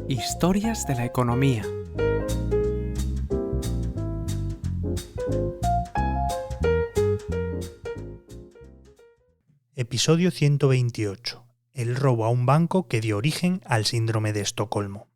Historias de la economía. Episodio 128. El robo a un banco que dio origen al síndrome de Estocolmo.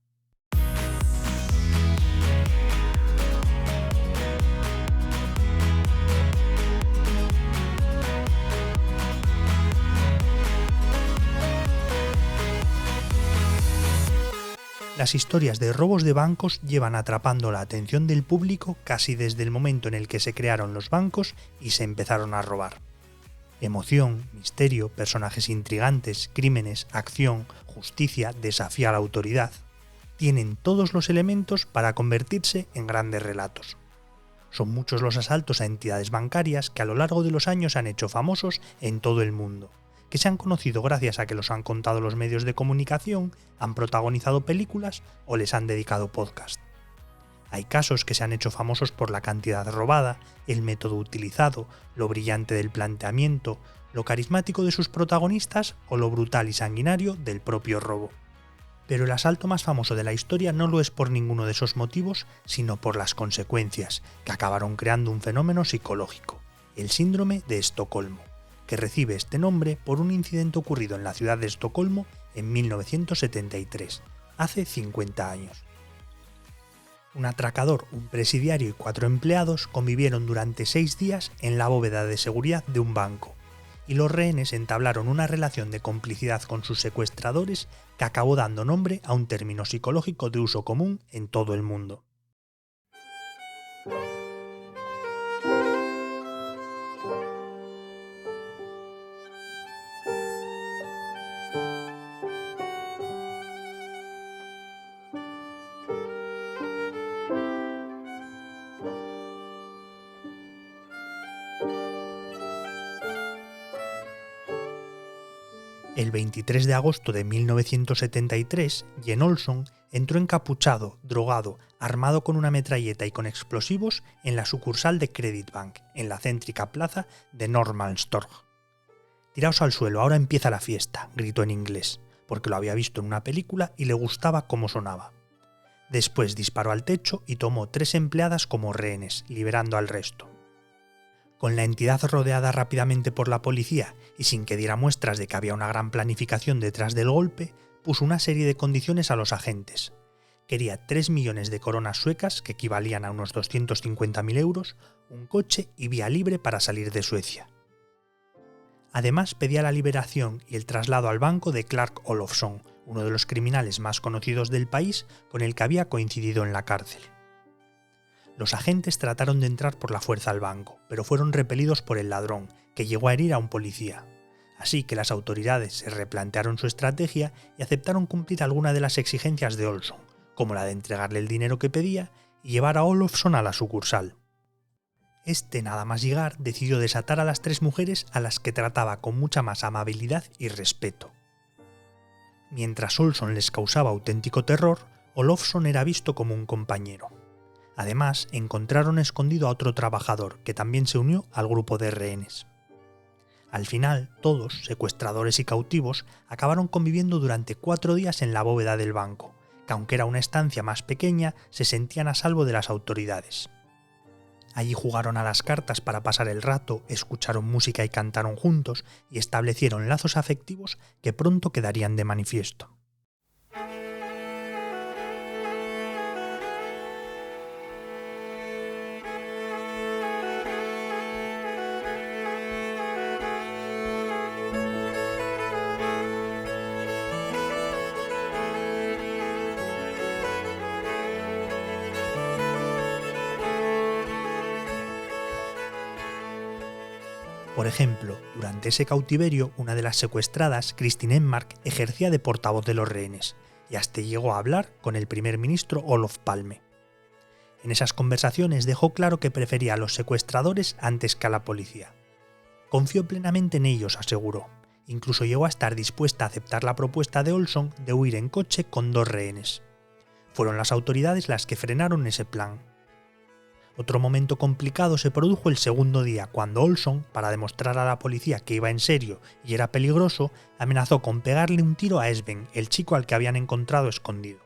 Las historias de robos de bancos llevan atrapando la atención del público casi desde el momento en el que se crearon los bancos y se empezaron a robar. Emoción, misterio, personajes intrigantes, crímenes, acción, justicia, desafío a la autoridad. Tienen todos los elementos para convertirse en grandes relatos. Son muchos los asaltos a entidades bancarias que a lo largo de los años se han hecho famosos en todo el mundo, que se han conocido gracias a que los han contado los medios de comunicación, han protagonizado películas o les han dedicado podcast. Hay casos que se han hecho famosos por la cantidad robada, el método utilizado, lo brillante del planteamiento, lo carismático de sus protagonistas o lo brutal y sanguinario del propio robo. Pero el asalto más famoso de la historia no lo es por ninguno de esos motivos, sino por las consecuencias, que acabaron creando un fenómeno psicológico, el síndrome de Estocolmo, que recibe este nombre por un incidente ocurrido en la ciudad de Estocolmo en 1973, hace 50 años. Un atracador, un presidiario y 4 empleados convivieron durante 6 días en la bóveda de seguridad de un banco, y los rehenes entablaron una relación de complicidad con sus secuestradores que acabó dando nombre a un término psicológico de uso común en todo el mundo. El 23 de agosto de 1973, Jen Olsson entró encapuchado, drogado, armado con una metralleta y con explosivos en la sucursal de Credit Bank, en la céntrica plaza de Norrmalmstorg. «Tiraos al suelo, ahora empieza la fiesta», gritó en inglés, porque lo había visto en una película y le gustaba cómo sonaba. Después disparó al techo y tomó 3 empleadas como rehenes, liberando al resto. Con la entidad rodeada rápidamente por la policía y sin que diera muestras de que había una gran planificación detrás del golpe, puso una serie de condiciones a los agentes. Quería 3 millones de coronas suecas, que equivalían a unos 250.000 euros, un coche y vía libre para salir de Suecia. Además pedía la liberación y el traslado al banco de Clark Olofsson, uno de los criminales más conocidos del país con el que había coincidido en la cárcel. Los agentes trataron de entrar por la fuerza al banco, pero fueron repelidos por el ladrón, que llegó a herir a un policía. Así que las autoridades se replantearon su estrategia y aceptaron cumplir alguna de las exigencias de Olsson, como la de entregarle el dinero que pedía y llevar a Olofsson a la sucursal. Este, nada más llegar, decidió desatar a las 3 mujeres a las que trataba con mucha más amabilidad y respeto. Mientras Olsson les causaba auténtico terror, Olofsson era visto como un compañero. Además, encontraron escondido a otro trabajador, que también se unió al grupo de rehenes. Al final, todos, secuestradores y cautivos, acabaron conviviendo durante 4 días en la bóveda del banco, que aunque era una estancia más pequeña, se sentían a salvo de las autoridades. Allí jugaron a las cartas para pasar el rato, escucharon música y cantaron juntos, y establecieron lazos afectivos que pronto quedarían de manifiesto. Por ejemplo, durante ese cautiverio, una de las secuestradas, Kristin Enmark, ejercía de portavoz de los rehenes, y hasta llegó a hablar con el primer ministro Olof Palme. En esas conversaciones dejó claro que prefería a los secuestradores antes que a la policía. Confió plenamente en ellos, aseguró. Incluso llegó a estar dispuesta a aceptar la propuesta de Olsson de huir en coche con 2 rehenes. Fueron las autoridades las que frenaron ese plan. Otro momento complicado se produjo el segundo día, cuando Olson, para demostrar a la policía que iba en serio y era peligroso, amenazó con pegarle un tiro a Sven, el chico al que habían encontrado escondido.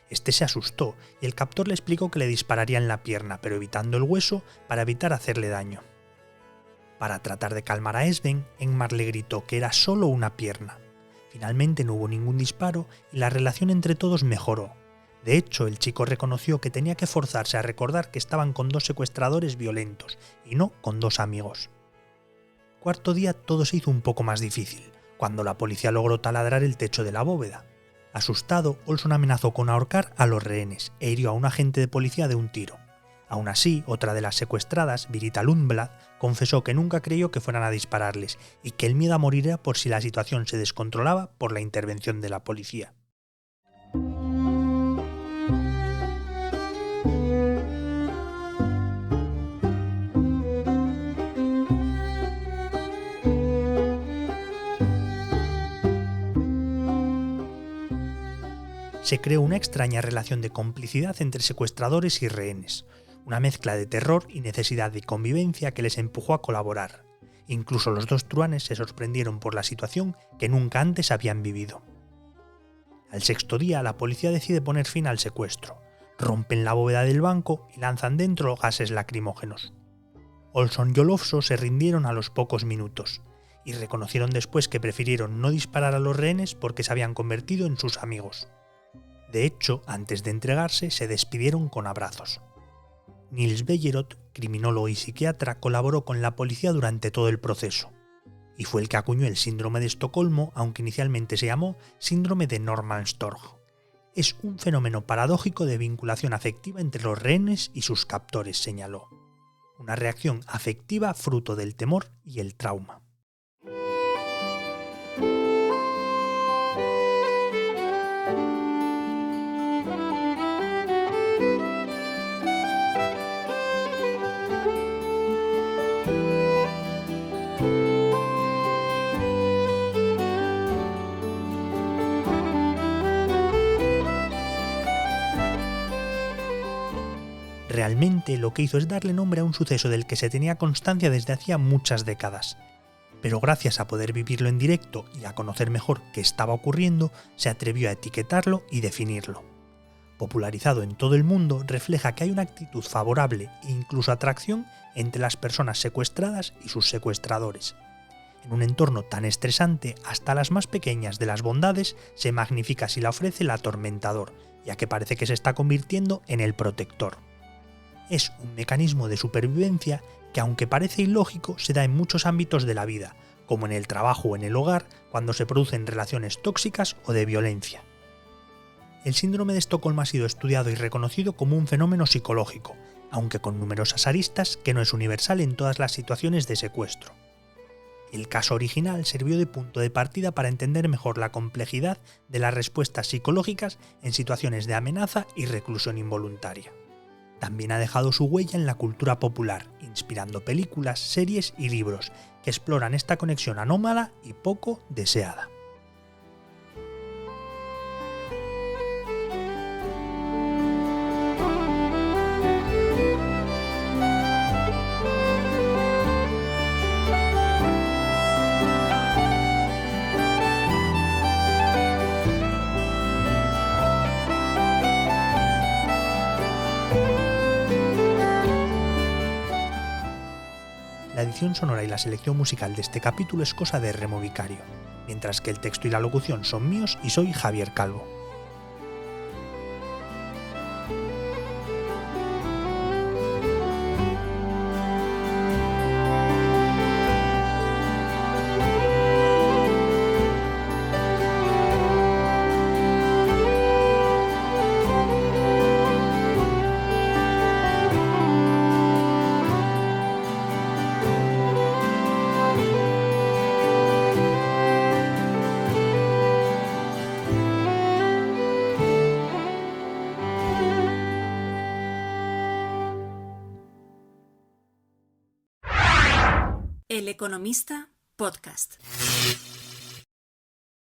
Este se asustó y el captor le explicó que le dispararía en la pierna, pero evitando el hueso para evitar hacerle daño. Para tratar de calmar a Sven, Engmar le gritó que era solo una pierna. Finalmente no hubo ningún disparo y la relación entre todos mejoró. De hecho, el chico reconoció que tenía que forzarse a recordar que estaban con 2 secuestradores violentos y no con 2 amigos. Cuarto día todo se hizo un poco más difícil, cuando la policía logró taladrar el techo de la bóveda. Asustado, Olson amenazó con ahorcar a los rehenes e hirió a un agente de policía de un tiro. Aún así, otra de las secuestradas, Birgitta Lundblad, confesó que nunca creyó que fueran a dispararles y que el miedo a morir era por si la situación se descontrolaba por la intervención de la policía. Se creó una extraña relación de complicidad entre secuestradores y rehenes, una mezcla de terror y necesidad de convivencia que les empujó a colaborar. Incluso los 2 truanes se sorprendieron por la situación que nunca antes habían vivido. Al 6.º día, la policía decide poner fin al secuestro. Rompen la bóveda del banco y lanzan dentro gases lacrimógenos. Olson y Olofsson se rindieron a los pocos minutos y reconocieron después que prefirieron no disparar a los rehenes porque se habían convertido en sus amigos. De hecho, antes de entregarse, se despidieron con abrazos. Nils Bejerot, criminólogo y psiquiatra, colaboró con la policía durante todo el proceso, y fue el que acuñó el síndrome de Estocolmo, aunque inicialmente se llamó síndrome de Norrmalmstorg. Es un fenómeno paradójico de vinculación afectiva entre los rehenes y sus captores, señaló. Una reacción afectiva fruto del temor y el trauma. Realmente lo que hizo es darle nombre a un suceso del que se tenía constancia desde hacía muchas décadas. Pero gracias a poder vivirlo en directo y a conocer mejor qué estaba ocurriendo, se atrevió a etiquetarlo y definirlo. Popularizado en todo el mundo, refleja que hay una actitud favorable e incluso atracción entre las personas secuestradas y sus secuestradores. En un entorno tan estresante, hasta las más pequeñas de las bondades se magnifica si la ofrece el atormentador, ya que parece que se está convirtiendo en el protector. Es un mecanismo de supervivencia que, aunque parece ilógico, se da en muchos ámbitos de la vida, como en el trabajo o en el hogar, cuando se producen relaciones tóxicas o de violencia. El síndrome de Estocolmo ha sido estudiado y reconocido como un fenómeno psicológico, aunque con numerosas aristas que no es universal en todas las situaciones de secuestro. El caso original sirvió de punto de partida para entender mejor la complejidad de las respuestas psicológicas en situaciones de amenaza y reclusión involuntaria. También ha dejado su huella en la cultura popular, inspirando películas, series y libros que exploran esta conexión anómala y poco deseada. La edición sonora y la selección musical de este capítulo es cosa de Remo Vicario, mientras que el texto y la locución son míos y soy Javier Calvo. El Economista Podcast.